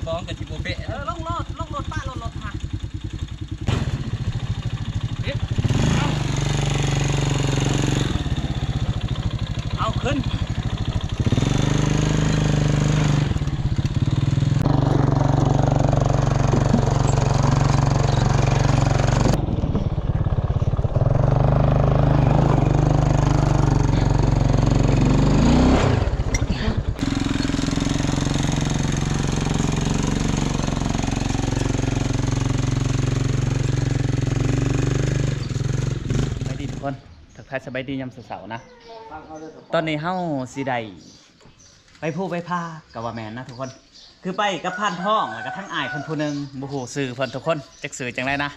ฟ้องกับจิโบเป้ลงรถป้ารถค่ะเอาขึ้นคนทักทายสบายดียามเสาร์นะตอนนี้เฮาสิได้ไปผู้ไปพากับว่าแมนนะทุกคนคือไปกับพานท้องแล้วก็ทั้งอ้ายคนผู้หนึงบ่ฮู้ชื่อเพิ่นทุกคนจักชื่อจังไดนะ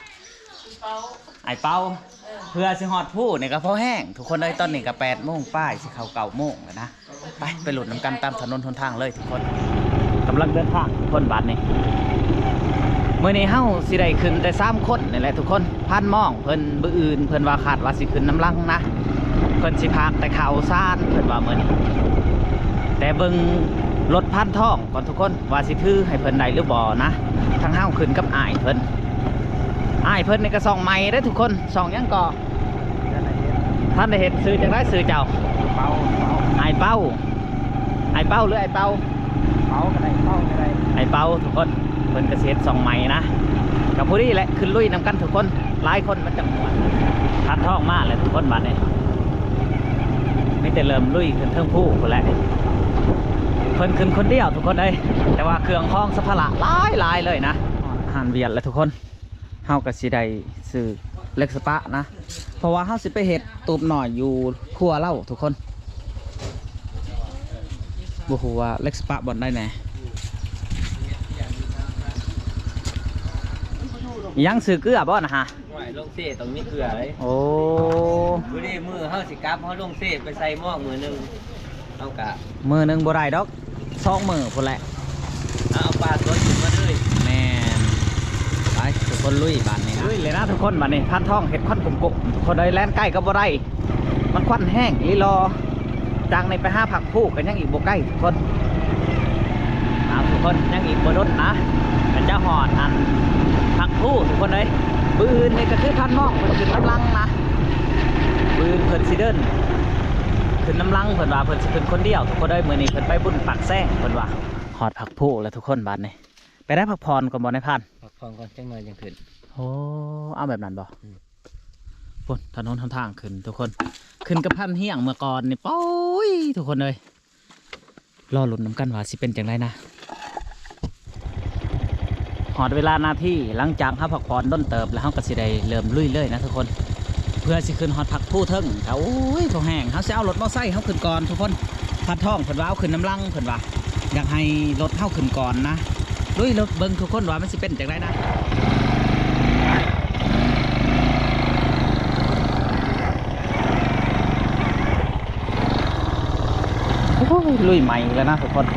อ้ายเปาเพื่อสิฮอดผู้นี่ก็พอแห้งทุกคนเลยตอนนี้ก็8 โมงป้ายสิเข้า9 โมงแล้วนะไปหลุดน้ำกันตามถนนหนทางเลยทุกคนกำลังเดินทางทุกคนบัดนี้มื้อนี้เฮาสิได้ขึ้นแต่3 คนนี่แหละทุกคนพันมองเพิ่นบื้ออื่นเพิ่นว่าคาดว่าสิขึ้นน้ำลังนะเพิ่นสิพากแต่ข่าวซ่านเพิ่นว่ามื้อนี้แต่เบิ่งรถพันท่องก่อนทุกคนว่าสิถือให้เพิ่นได้หรือบ่นะทั้งเฮาขึ้นกับอ้ายเพิ่นนี่ก็ส่องใหม่เด้อทุกคนส่องยังก่อท่านได้เห็นซื้อจังได๋ซื้อเจ้าอ้ายเป้าหรืออ้ายเป้าก็ได้เป้าก็ได้อ้ายเป้าทุกคนเพิ่นเกษตรส่องใหม่นะกับผู้นี้แหละขึ้นลุยนำกันทุกคนหลายคนมันจังหวัดพัดท้องมากเลยทุกคนบัดนี้ไม่แต่เริ่มลุยขึ้นเทิงผู้คนแหละเพิ่นขึ้นคนเดียวทุกคนเลยแต่ว่าเครื่องคล้องสัพพะหลายเลยนะอาหารเวียดแล้วทุกคนเฮากับสิได้ซื้อเล็กสปะนะเพราะว่าเฮาสิไปเฮ็ดตูบหน่อยอยู่ครัวเล่าทุกคนบ่ฮู้ว่าเล็กสปะบ่ได้แน่ยังซื้อเกลือบ่นะฮะลงเซ่ตรงนี้เกลือเลยโอ้ดูดิมือเฮาสิกลับเฮาลงเซ่ไปใส่หม้อมือนึงเอากะมือนึงบ่ได้ดอก2 มื้อพุ่นแหละเอาปลาตัวขึ้นมาเลยแม่นไปทุกคนลุยบ้านนี้นะลุยเลยนะทุกคนบ้านนี้พันท้องเห็ดควันกลมๆคนใดแล่นใกล้ก็บ่ได้มันควันแห้งลีรอจางในไป5 ผักผู้กันยังอีกบ่ใกล้ทุกคนทุกคนยังอีกบ่ดนนะมันจะหอดอันผักผู้ทุกคนเลยปืนนี่ก็คือพันมองเพิ่นขึ้นน้ำลังนะปืนเพิ่นสิเดินขึ้นน้ำลังเพิ่นว่าเพิ่นสิขึ้นคนเดียวทุกคนเลยมื้อนี้เพิ่นไปบุญปักแซงเพิ่นว่าหอดผักผู้แล้วทุกคนบ้านนี้ไปได้พักผ่อนก่อนบ่ในพันพักผ่อนก่อนจังหน่อยยังขึ้นโอ้เอาแบบนั้นบ่ปุ่นถนนทางขึ้นทุกคนขึ้นกับพันเฮียงเมื่อก่อนนี่ป้อยทุกคนเลยรอลุ้นน้ำกันว่าสิเป็นจังไรนะหอดเวลาหน้าที่หลังจากพักผ่อนด้นเติบแล้วเขาก็สิได้เริ่มลุยเลยนะทุกคนเพื่อสิขึ้นหอดผักผู้เทิงเขาโอ้ยเขาแห้งเขาจะเอารถมอไซค์เขาขึ้นก่อนทุกคนพัดท่องเพิ่นว่าเอาขึ้นน้ำลังเพิ่นว่าอยากให้รถเข้าขึ้นก่อนนะลุยรถเบิ้งทุกคนว่ามันสิเป็นจังไรนะลุยใหม่แล้วนะทุกคน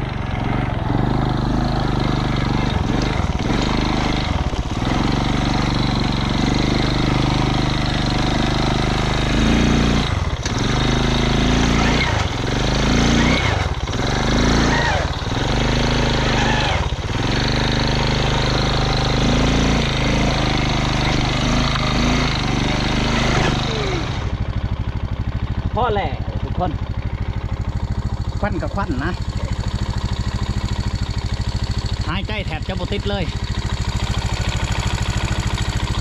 พ่อแหละทุกคนควันกับควันนะหายใจแถบจะบติดเลย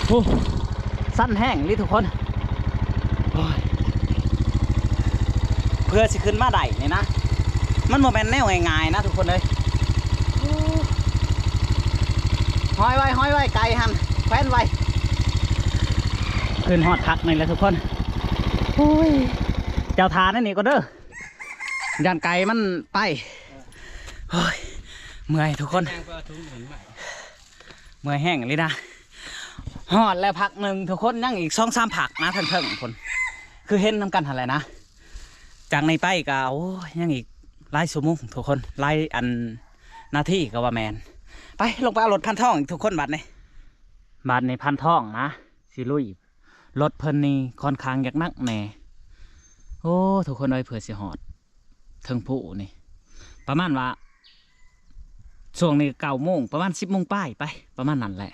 โอ้สั้นแห้งนี่ทุกคนเพื่อสิขึ้นมาได้นี่นะมันโมเมนต์แนวง่ายๆนะทุกคนเลยห้อยไว้ไกลหันแขวนไว้ขึ้นหอดคักนี่แหละทุกคนโอ้ยเจ้าทานนี่ก็เด้อยันไก่มันไปโอ้ยเมื่อยทุกคนเมื่อยแห้งเลยนะหอดแล้วพักหนึ่งทุกคนยังอีก2-3 ผักนะทั้งคนคือเห็นน้ำกันอะไรนะจากในไปก็โอ้ยังอีกไล่ชั่วโมงทุกคนไล่อันนาทีก็ว่าแมนไปลงไปเอารถพันท่องทุกคนบัดในพันท่องนะสิลุยรถเพิ่นนี่ค่อนข้างยากนักแน่โอ้ทุกคนเลยเผื่อสิหอดเทิงผู้นี่ประมาณว่า ช่วงนี้9 โมงประมาณ10 โมงป้ายไปประมาณนั้นแหละ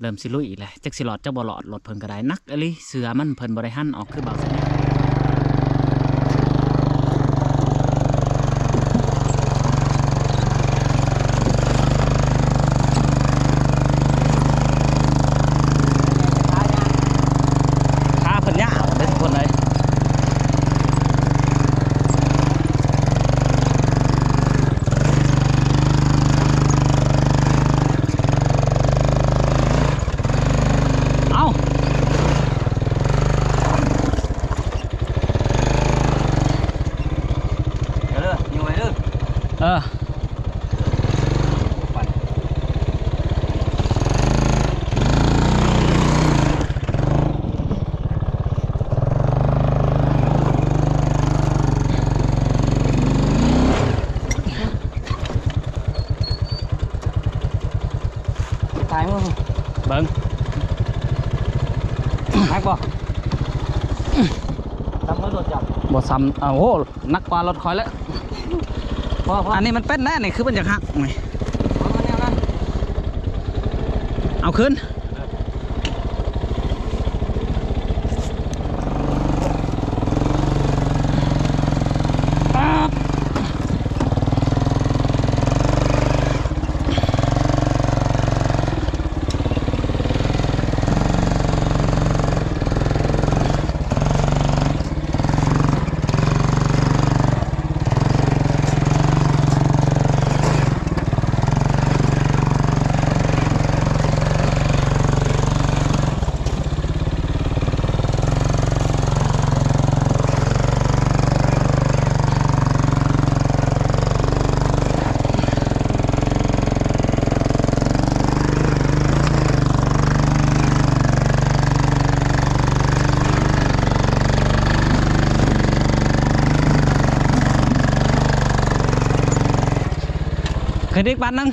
เริ่มสิลุยอีกแล้วจักสิหลอดจักบ่หลอดรถเพิ่นก็ได้นักอะลิเสือมันเพิ่นบ่ได้หั่นออกคือเบาสัญญาขาเพิ่นยาวเด้อทุกคนเลยเออตายมั้งเบิ้งนักบ่ทำรถโดดจับบ่ซ้ำโอ้โหนักกว่ารถคอยแล้วอันนี้มันเป็นแน่นี่คือมันจะหักไงเอาขึ้นเคยได้บ้านนึง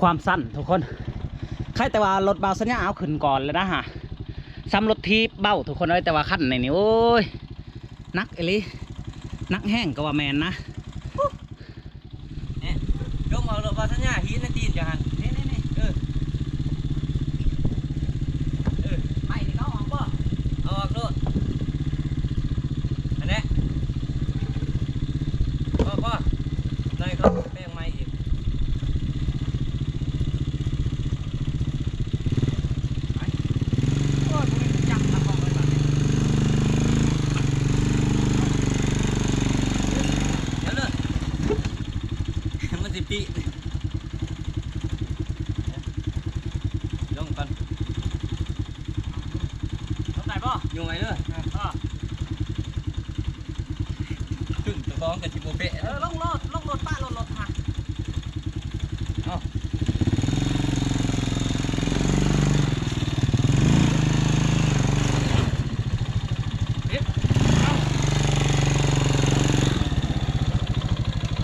ความสั้นทุกคนใครแต่ว่ารถเบาสัญญาเอาขึ้นก่อนเลยนะฮะซ้ำรถทีเบ้าทุกคนเลยแต่ว่าขั้นในนี่โอ้ยนักเอลินักแห้งก็ว่าแมนนะเนี่ยยกเอารถบัสเนี่ยหินนั่นตีนจังหันนี่ไม่นี่เขาออกป่ะเอาออกรถอันนี้พ่อนายเขาแป้งไม้อีกปีลงกันต้องไหนป่ะอยู่ไหนเนอะถึงตัวบ้องกับจิโบเปะลงรถป้ารถค่ะ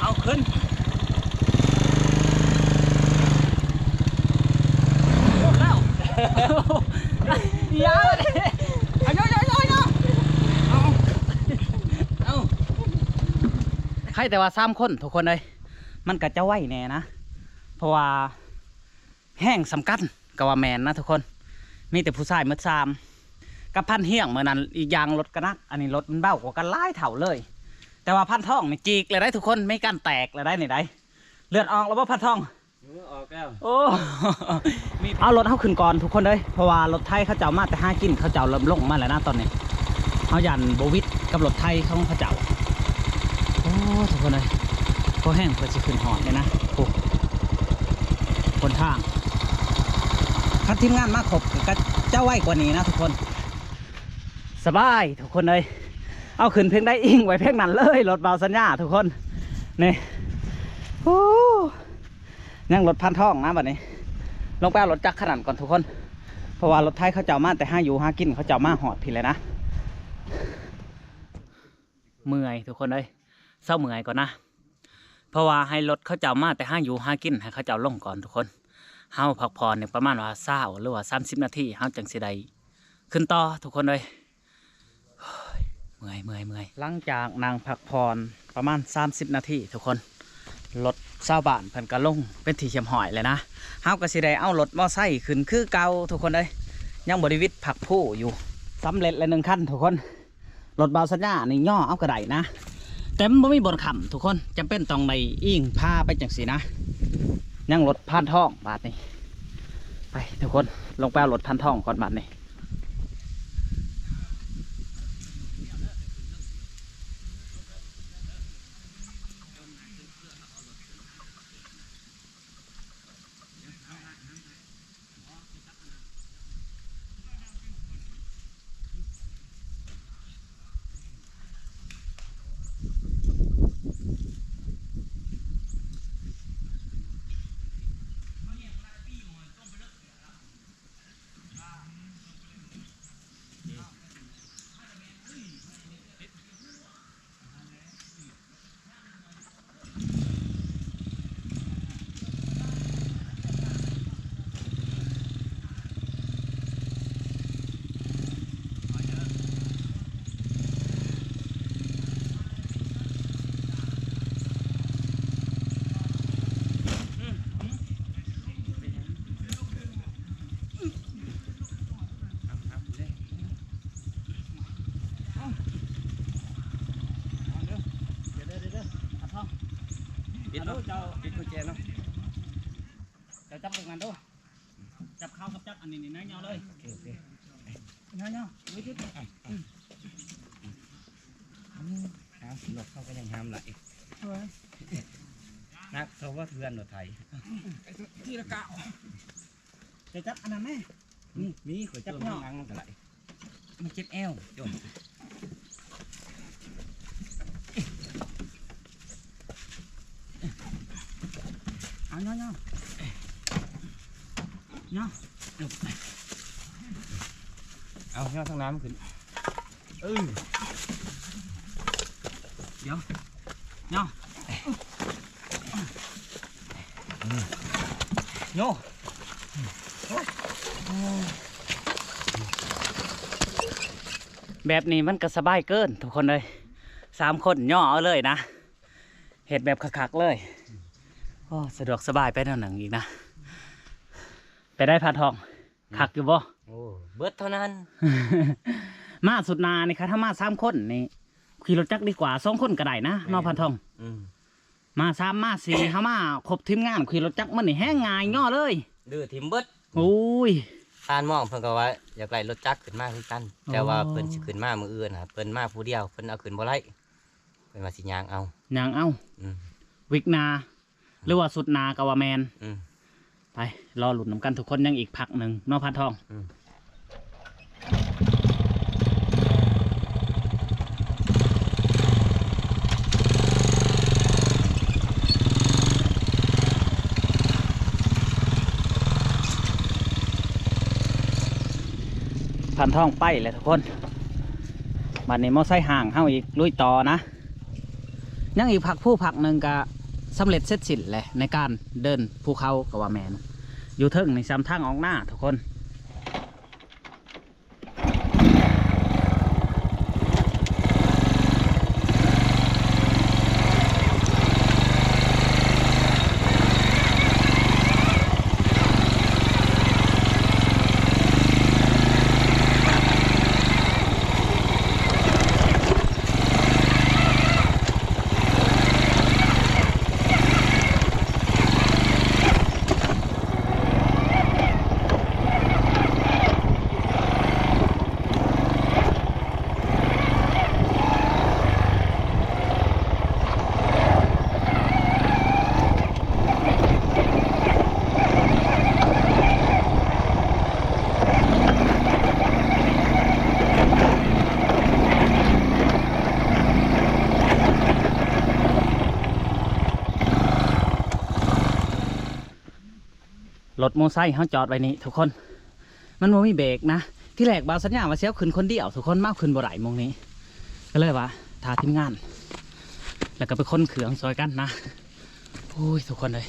เอาขึ้นยาวเลยเอาใครแต่ว่า3 คนทุกคนเลยมันก็จะไหวแน่นะเพราะว่าแห้งสำคัญกับว่าแมนนะทุกคนมีแต่ผู้ชายมือ3กับพันเฮี้ยงเมื่อนั้นอีกอย่างรถกันนักอันนี้รถมันเบ้ากว่ากันหลายเท่าเลยแต่ว่าพันท่องนี่จีกเลยได้ทุกคนไม่กันแตกเลยได้ไหนได้เลือดออกแล้วว่าพันท่องออกแล้วโอ้เอารถเขาขึ้นก่อนทุกคนเลยเพราะว่ารถไทยเขาเจ้ามาแต่5 กินเขาเจ้าเริ่มลงมาแล้วนะตอนนี้เขายันโบวิดกับรถไทยเขาเจ้าโอ้ทุกคนเลยก็แห้งเพื่อจะขึ้นหอดเลยนะโอ้คนทางคัดทีมงานมาครบก็เจ้าไหวกว่านี้นะทุกคนสบายทุกคนเลยเอาขึ้นเพียงได้อิงไว้เพียงนั้นเลยรถเบาสัญญาทุกคนนี่โอ้ยังรถพันท่องนะแบบนี้ลงไปรถจักรขนาดก่อนทุกคนเพราะว่ารถไทยเขาเจ้ามาแต่5 กินเขาเจ้ามาหอดผิดเลยนะเมื่อยทุกคนเลยเศร้าเมื่อยก่อนนะเพราะว่าให้รถเขาเจ้ามาแต่5 กินให้เขาเจ้าลงก่อนทุกคนเฮาพักผ่อนเนี่ยประมาณว่า20หรือว่า30 นาทีเฮาจังสิได้ขึ้นต่อทุกคนเลย เมื่อย หลังจากนางพักผ่อนประมาณ30นาทีทุกคนรถชาวบ้านเพิ่นก็ลงเป็นที่เขียมหอยเลยนะเฮาก็สิได้เอารถมอไซค์ขึ้นคือเก่าทุกคนเอ้ยยังบ่ได้วิทย์ผักผู้อยู่สำเร็จแล้ว1คันทุกคนรถเบาสัญญานี่ย่อเอากระไดนะแต่มันบ่มีบนขำทุกคนจำเป็นต้องในอิงพาไปจังสีนะยังรถพันท่องบาทนี่ไปทุกคนลงไปเอารถพันท่องก่อนบาทนี่ปิดเนาะปิดกุญแจเนาะ จะจับตรงนั้นดูจับเข้ากับจับอันนี้นี่นะเงาเลยโอเคเงาไม่ติดหลบเข้าก็ยังห้ามไหลนักเขาว่าเพื่อนรถไถ ที่ละเก่าจะจับอันนั้นไหม มีขวดจับนั่งมันก็ไหลมันเจ็บแอวจนเอาเงาเอาเงาทั้งน้ำขึ้นเดี๋ยวเงาโยแบบนี้มันก็สบายเกินทุกคนเลย3คนย่อเอาเลยนะเห็ดแบบคักๆเลยโอ้สะดวกสบายไปหนึ่งอีกนะไปได้พาทองคักอยู่บ่ โอ้เบิดเท่านั้น มาสุดนานี่ค่ะถ้ามา3คนนี่ขี่รถจักรดีกว่า2คนก็ได้นะนอพันทองมา3มา4เขามาครบทีมงานขี่รถจักรมันนี่แห้งง่ายย่อเลยดื้อทิมเบิดโอ้ยทานมองเพิ่นก็ว่าอยากไล่รถจักรขึ้นมาคือกันแต่ว่าเพิ่นสิขึ้นมามื้ออื่นน่ะเพิ่นมาผู้เดียวเพิ่นเอาขึ้นบ่ได้เพิ่นว่าสิย่างเอาวิกนาหรือว่าสุดนากะว่าแมนไปรอหลุดน้ำกันทุกคนยังอีกพักหนึ่งนอพันทองพันทองไปเลยทุกคนบัดนี้มอไซค์ห่างเข้าอีกลุยต่อนะยังอีกพักผู้พักหนึ่งกะสำเร็จเสร็จสิ้นเลยในการเดินภูเขากะว่าแมนอยู่เทิงในซ้ำทางออกหน้าทุกคนรถโมไซค์เขาจอดไว้นี่ทุกคนมันไม่มีเบรกนะที่แรกบาวสัญญาว่าเสียวขึ้นคนเดียวทุกคนมากขึ้นบ่ไหลมองนี้ก็เลยว่าทาทีมงานแล้วก็ไปค้นเขื่องซอยกันนะโอ้ยทุกคนเลย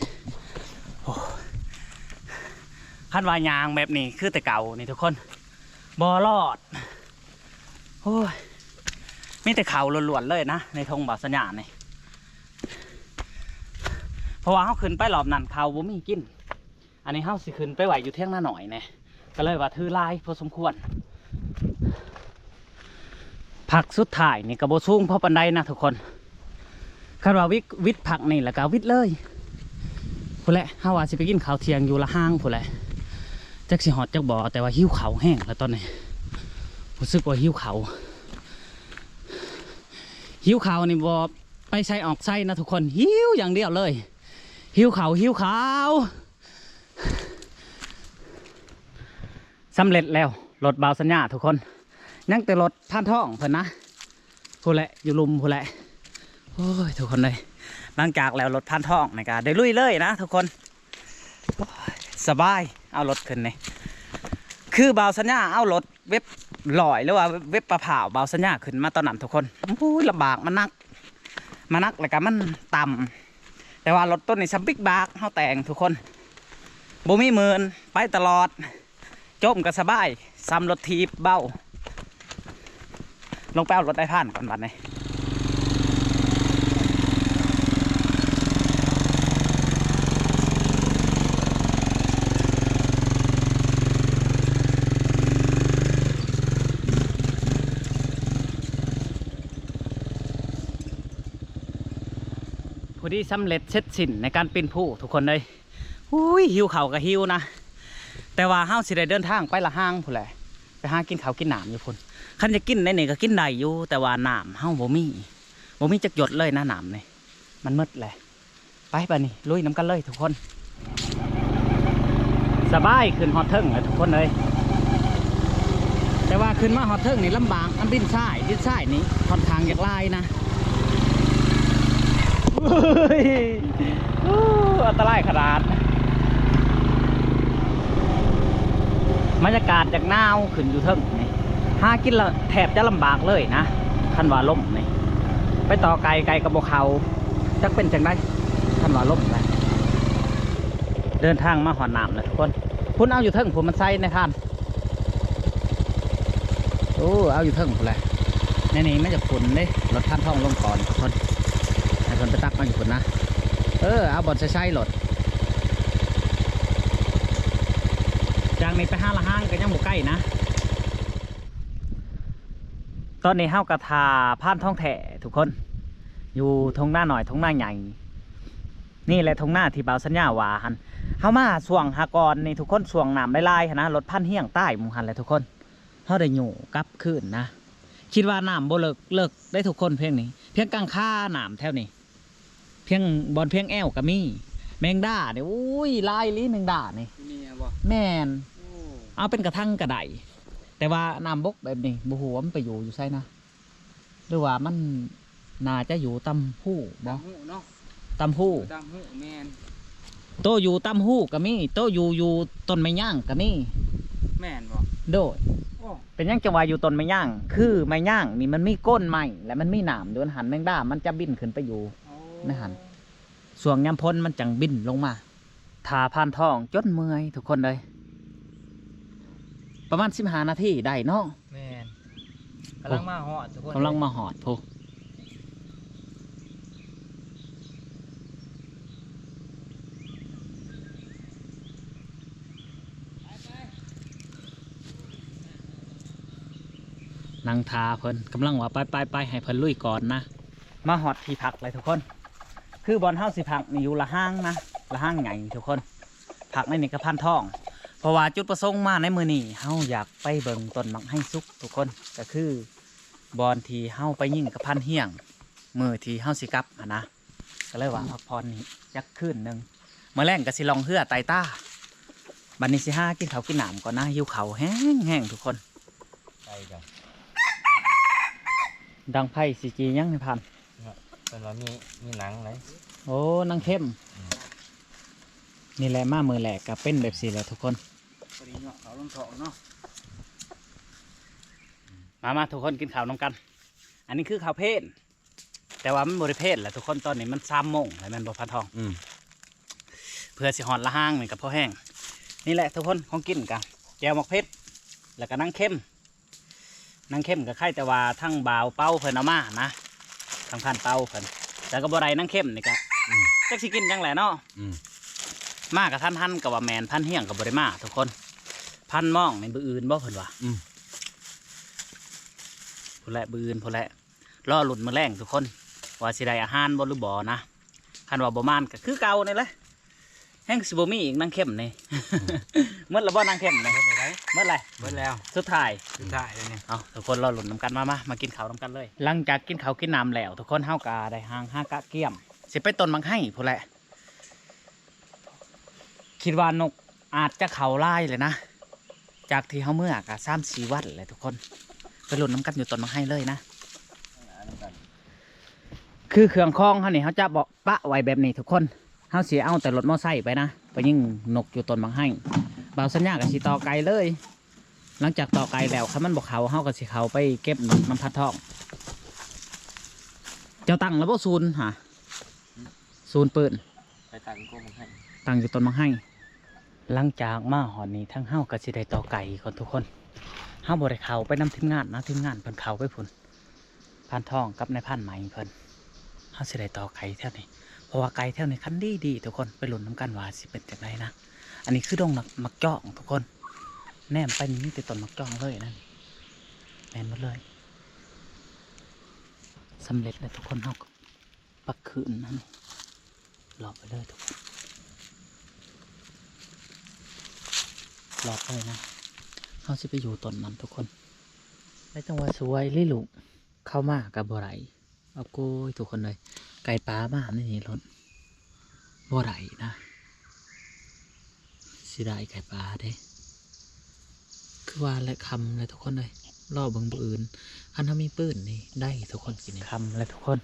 ขั้นวายางแบบนี้คือแต่เก่านี่ทุกคนบ่รอดโอ้ยมี มีแต่เขาล้วนๆเลยนะในธงบ่าวสัญญานี่เพราะว่าเขาขึ้นไปรอบนั้นเขาบ่มีกินอันนี้เขาสิขึ้นไปไหวอยู่เที่ยงหน้าหน่อยเนี่ยก็เลยว่าถือลายพอสมควรผักสุดท้ายนี่กระโบสูงเพราะปันไดนะทุกคนคาดว่าวิทย์ผักนี่แหละก็วิทย์เลยผู้แหละเฮาว่าสิไปกินข้าวเที่ยงอยู่ละห้างผู้แหละจักสิฮอดจักบ่แต่ว่าหิวข้าวแห้งแล้วตอนนี้รู้สึกว่าหิวข้าวนี่บ่ไปใช้ออกไส้นะทุกคนหิวอย่างเดียวเลยหิวข้าวสำเร็จแล้วรถบ่าวสัญญาทุกคนยังแต่รถท่านท่องเพิ่นนะผู้แหละอยู่ลุมผู้แหละโอ้ยทุกคนเลยหลังจากแล้วรถท่านท่องในการได้ลุยเลยนะทุกคนสบายเอารถขึ้นนี่คือบ่าวสัญญาเอารถเว็บลอยหรือว่าเว็บปลาเผาบ่าวสัญญาขึ้นมาตอนนั้นทุกคนโอ้ยลำบากมันนักแล้วก็มันต่ำแต่ว่ารถต้นนี่ซัมบิ๊กบาร์เฮาแต่งทุกคนบ่มีหมื่นไปตลอดจมก็สบายซ้ำรถทีบเบ้าลงไปเอารถได้ผ่านก่อนบัดนี้พอดีสำเร็จเสร็จสิ้นในการปีนผู้ทุกคนเลยหิวเข่ากับหิวนะแต่ว่าเฮาสิได้เดินทางไปละห้างพุ่นแหละไปหากินข้าวกินหนามอยู่พุ่นคันจะกินในนี่ก็กินได้อยู่แต่ว่าหนามเฮาบ่มีจักหยดเลยนะหนามนี่มันมืดเลยไปป่ะนี่ลุยน้ำกันเลยทุกคนสบายขึ้นฮอตเทิงเลยทุกคนเลยแต่ว่าขึ้นมาฮอตเทิงนี่ลำบากมันดินทรายนี่ค่อนข้างอยากลายนะอันตรายขนาดบรรยากาศจากหนาวขึ้นอยู่เทิงนี่หากินละแทบจะลำบากเลยนะท่านว่าล่มนี่ไปต่อไกลกับโบเขาจักเป็นจังได้ท่านว่าล่มเลยเดินทางมาหอดน้ำเลยทุกคนพุ่นเอาอยู่เทิงผมมันไซในท่านโอ้เอาอยู่เทิงผมเลยในนี้ไม่จะฝุ่นเลยรถท่านท่องลงก่อนทุกคนให้คนไปตักมาอยู่ฝุ่นนะเอาบอลใช้รถจากนี้ไปห้าละห้างก็ยังบุกใกล้นะตอนนี้เฮากระทาผ่านท้องแถทุกคนอยู่ทงหน้าหน่อยทงหน้าใหญ่นี่แหละทงหน้าที่บ่าวสัญญาว่าหันเฮามาส่วงหากรนี่ทุกคนส่วงน้ำไล่ๆนะรถพันเฮี้ยงใต้มุงหันเลยทุกคนเฮาได้อยู่กลับคืนนะคิดว่าน้ำบ่เลิกได้ทุกคนเพียงนี้เพียงกลางค่าน้ำแถวนี้เพียงบอลเพียงแอวก็มีแมงดาเนี่ยอุ้ยลายลิ้นแมงดานี่แม่นเอาเป็นกระทั่งกระไดแต่ว่าน้ำบกแบบนี้บุหัวมันไปอยู่ไซนะหรือว่ามันน่าจะอยู่ตำหู้บ่ตำหู้แม่นโตอยู่ตำหู้ก็มีโตอยู่ต้นไม้ย่างก็มีแม่นบ่โดยเป็นยังจังหวะอยู่ต้นไม้ย่างคือไม้ย่างนี่มันมีก้นไม้และมันมีหนามด้วยหันแมงดามันจะบินขึ้นไปอยู่ในหันส่วงยามพ้นมันจังบินลงมาทาผ่านท้องจนเมื่อยทุกคนเลยประมาณ15 นาทีได้เนาะแม่นกำลังมาหอดทุกคนกำลังมาหอดพูนั่งทาเพิ่นกำลังว่าไปให้เพิ่นลุยก่อนนะมาหอดที่พักเลยทุกคนคือบอลเฮาสิพักนี่อยู่ละห้างนะละห้างใหญ่ทุกคนพักในนี่กระพันท่องเพราะว่าจุดประสงค์มาในมือนี้เฮาอยากไปเบิ่งต้นมักให้สุกทุกคนก็คือบอลที่เฮาไปยิงกระพันเฮี้ยงมือที่เฮาสิกลับนะก็เลยว่าพักผ่อนนี้จักคืนนึงเมื่อแรงก็สิลองเหือไตต้าบัดนี้สิหากินข้าวกินน้ำก่อนนะหิวข้าวแห้งทุกคนไปจ้ะดังไพ่ซีจียังในพันเป็นว่ามีหนังไหนโอ้หนังเข้มนี่แหละมามือแหลกกับเป็นแบบสีแหละทุกคนพอดีเนาะเขาลงเถาเนาะมาทุกคนกินข้าวน้องกัน อันนี้คือข้าวเพศแต่ว่ามันบริเพศแหละทุกคนตอนนี้มัน3 โมงอะไรมันบ่พันทองเพื่อสิหอดละห้างเหมือนกับพ่อแห้งนี่แหละทุกคนของกินกันแจ่วหมกเพชรแล้วก็นั่งเข้ม นางเข้มกับไข่แต่ว่าทั้งบ่าวเป้าเพิ่นเอามานะทั้งพันเป้าเพิ่นแต่ก็บ่ได้นางเข้มนี่ก็จักสิกินจังแหละเนาะมากับท่านหันกับว่าแมนพันเฮียงกับบ่ได้มาทุกคนพันม่องในบืออื่นบ่เพิ่นว่าผู้แหละบืออื่นผู้แหละรอหลุดมาแรงทุกคนว่าสิได้อาหารบ่หรือบ่นะคันว่าบ่มานก็คือเก่านี่แหละแห้งสิบ่มีอีกนางเข้มนี่เมื่อละบ่นางเข้มนี่เมื่อไร เบิดแล้ว สุดท้าย เลยเนี่ย เอาทุกคนรอหลุดน้ำกันมากินข้าวน้ำกันเลย หลังจากกินข้าวกินน้ำแล้วทุกคนเฮากาได้หางห้ากะเกี่ยมสิไปต้นมังให้ผู้แหละคิดว่านกอาจจะเข่าไล่เลยนะจากที่เฮาเมื่อกะ3-4 วันเลยทุกคนไปหลุดน้ำกันอยู่ต้นมังให้เลยนะคือเครื่องคล้องเขานี่เขาจะบอกปะไว้แบบนี้ทุกคนเขาเสียเอาแต่รถมอไซค์ไปนะไปยิ่งนกอยู่ต้นมังให้บ่าวสัญญากับสีต่อไกลเลยหลังจากต่อไกลแล้วคันมันบอกเขากับสีเขาไปเก็บนกน้ำพัดทองเจ้าตั้งแล้วบ่ศูนย์ฮะศูนย์ปืน ไปตั้งก็มังให้ ตั้งอยู่ต้นมังให้หลังจากมาหอนนี้ทั้งเฮากับสีได้ต่อไก่คนทุกคนเฮาบ่ได้เขาไปนำทีมงานนะทีมงานเพิ่นเขาไปพุ่นพันทองกับนายพันไหมเพิ่นเฮาสิได้ต่อไก่แถวนี้เพราะว่าไก่แถวนี้คันดีทุกคนไปลุ้นน้ำกันว่าสิเป็นจังไดนะอันนี้คือดงมักจ้องทุกคนแนมไปนี่ติดต้นมักจ้องเลยนั่นแมนหมดเลยสำเร็จแล้วทุกคนเฮาก็ปักคืนนั่นหลอกไปเลยทุกคนหลอกเลยนะเฮาสิไปอยู่ต้นนั้นทุกคนไม่ต้องว่าสวยลิลุเข้ามากับบ่ไรเอาโก้ยทุกคนเลยไก่ปลามาไม่นี่รถบ่ไรนะสิได้ไก่ปลาเด้คือว่าและคำเลยทุกคนเลยรอบเบิ่งอื่นคันถ้ามีปืนนี่ได้ทุกคนกินคำเลยทุกคน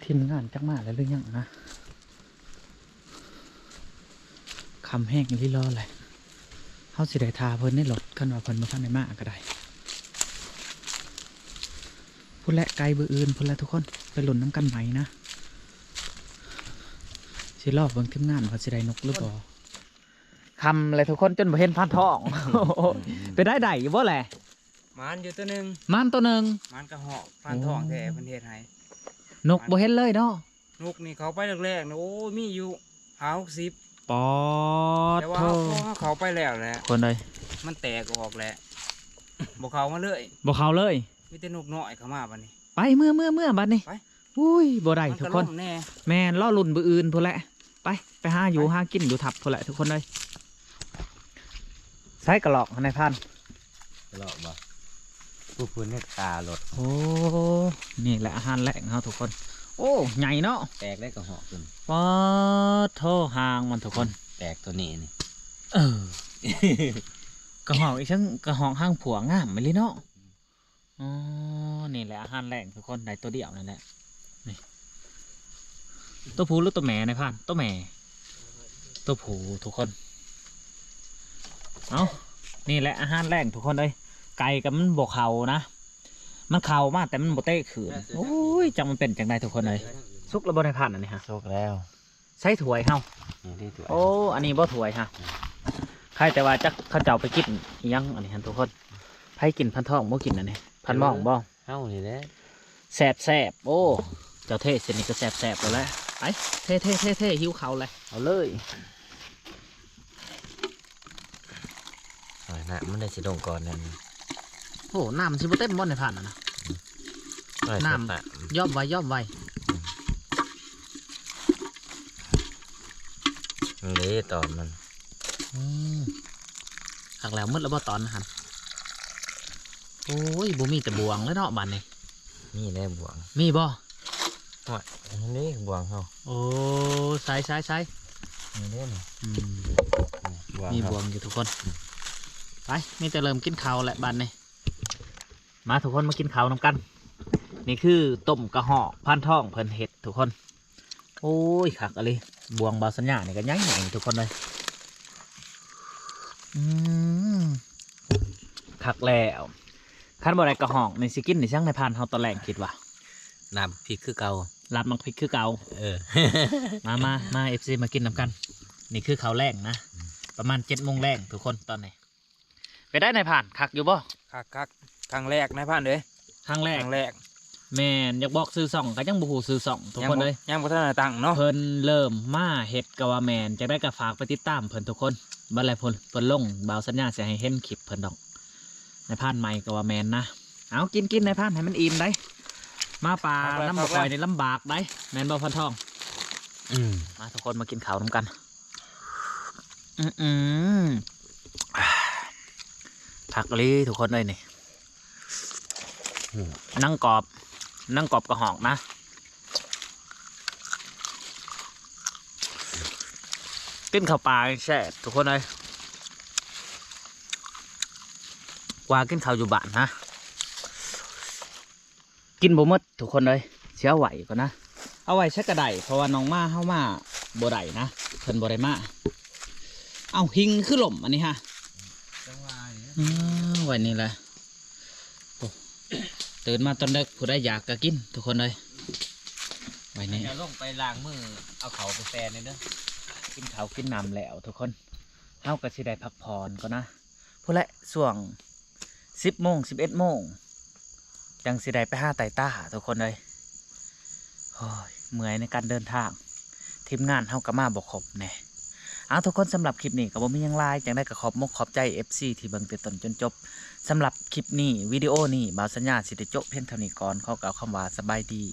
ทีมงานจักมาแล้วหรือยังนะคำแห้งรีรอเลยเขาสิได้ทาเพิ่นในรถกันว่าเพิ่นมาพันในมากก็ได้พุ่นและไกลเบอร์อื่นพุ่นและทุกคนไปหล่นน้ำกันไหมนะสิรอบเบิ่งทีมงานว่าสิได้นกหรือบ่คำเลยทุกคนจนบ่เห็นพันทอง ไปได้ใดอยู่บ่แหละ มันอยู่ตัวหนึ่ง มันตัวหนึ่ง มันกระหอกฟันทองแท้ประเทศไทย นกบ่เห็นเลยเนาะ นกนี่เขาไปแรกๆนะโอ้มีอยู่50 ปอด แต่ว่า โธ่ เขาไปแล้วแหละ คนเลย มันแตกออกแหละบอกเขามาเลย บ่เข้าเลย มีแต่นกน้อยเข้ามาบัดนี้ ไปเมื่อบัดนี้ ไป อุ้ยบ่ได้ มัน ทุก ก็ คน ล่มแน่ แม่นล่อลุ่นบืออื่นพุ่นแหละไปหาอยู่หากินอยู่ทับพุ่นแหละทุกคนเลยใช้กระหลอกในพัน หลอกบ่ผู้พูนเนี่ยตาหลด โอ้นี่แหละอาหารแหล่งเขาทุกคน โอ้ใหญ่เนาะ แตกได้กระหอกตัว ปอดโทหางมันทุกคน แตกตัวนี้นี่ กระหอกอีกชั้งกระหอกห้างผัวงามไปเลยเนาะอ๋อนี่แหละอาหารแหล่งทุกคนได้ตัวเดียวนั่นแหละนี่ตัวผู้หรือตัวแม่ในพันตัวแม่ตัวผู้ทุกคนเอานี่แหละอาหารแหล่งทุกคนเลยไก่กับมันบกเขานะมันเข่ามากแต่มันบกเตะขืนโอ้ยจังมันเป็นจังไดทุกคนเลยซุกแล้วบ่ได้พันอันนี้ฮะ โชคแล้ว ใช้ถ้วยเฮา นี่ที่ตัว โอ้อันนี้บ่ถ้วยฮะใครแต่ว่าจักเขาเจ้าไปกินอิหยังอันนี้ฮะทุกคนไผกินพันทองบ่กินอันนี้พันหมองบ่ เฮ้านี่แหละ แสบโอ้เจ้าเทเสร็จนี่ก็แสบแล้วแหละไปเทหิวเขาเลยเอาเลย น่ะมันได้สิลงก่อนนั่น โอ้น้ำมันสิบ่เต็มบ่ในผ่านนะน้ำย่อมไว้ นี่ตอนมัน หักแล้วมืดแล้วบ่ตอนนะฮันโอ้ยบ่มีแต่บวงแล้วเนาะบ้านนี้ นี่แน่บวง มีบ่ ว่านี่บวงเขา โอ้ใส่ นี่เด้นี่ มีบวงอยู่ทุกคนไปมีแต่เริ่มกินข้าวแหละบ้านนี้มาทุกคนมากินข้าวนำกันนี่คือต้มกระหอกพันทองเพิ่นเห็ดทุกคนโอ้ยคักอะไรบวงบาสัญญาเนี่ยก็ใหญ่ทุกคนเลยคักแล้วขั้นบ่ได้กระหอกในสิกินในช่างในพานเฮาตอนแรกคิดว่า น้ำพริกคือเก่า รับมักพริกคือเก่า มาเอฟซีมากินนำกันนี่คือข้าวแรงนะประมาณ7 โมงแรงทุกคนตอนนี้ไปได้ในผ่านคักอยู่บ่ คัก ครั้งแรกนายพันเลย ครั้งแร ค ก รั้งแรก แม่นอยากบอกซื้อส่องก็ยังบ่ฮู้ซื้อส่องทุกคนเลย ยังบ่ทันได้ตั้งเนาะ เพิ่นเริ่มมาเฮ็ดกะว่าแม่นจะได้ก็ฝากไปติดตามเพิ่นทุกคนบัดแลเพิ่นลงบ่าวสัญญาสิให้เห็นคลิปเพิ่นดอกในพานใหม่กะว่าแม่นนะเอากินในพานให้มันอิ่มได้มาป่าน้ำบ่ค่อยนี่ลำบากได้แม่นบ่พันทองมาทุกคนมากินข้าวนำกันผักลีทุกคนเลยนี่นั่งกรอบกระหอกนะกินข้าวปลาแซ่บทุกคนเลยกว่ากินข้าวอยู่บ้านนะกินบ่หมดทุกคนเลยเสียไหวก่อนนะเอาไว้ใช้กระไดเพราะว่าน้องมาเข้ามาบ่ได้นะเพิ่นบ่ได้มาเอาหิงคือหล่มอันนี้ฮะไว้นี่แหละโอ้ตื่นมาตอนเด็กผู้ได้อยากก็กินทุกคนเลยไว้นี่ จะลงไปล้างมือเอาเขาไปแฟนเลยเด้อ กินข้าวกินน้ำแล้วทุกคนเฮาก็สิได้พักผ่อนก่อนนะพูดละช่วง10 โมง 11 โมงจังสิได้ไปหาไต่ต้าทุกคนเลยโอ้ยเมื่อยในการเดินทางทีมงานเฮาก็มาบ่ครบแน่เอาทุกคนสำหรับคลิปนี้ก็บ่มีหยังหลายจังได้ก็ขอบมกขอบใจ FC ที่เบิ่งแต่ต้นจนจบสำหรับคลิปนี้วิดีโอนี้บ่าวสัญญาสิได้จบเพียงเท่านี้ก่อนขอกล่าวคำว่าสบายดี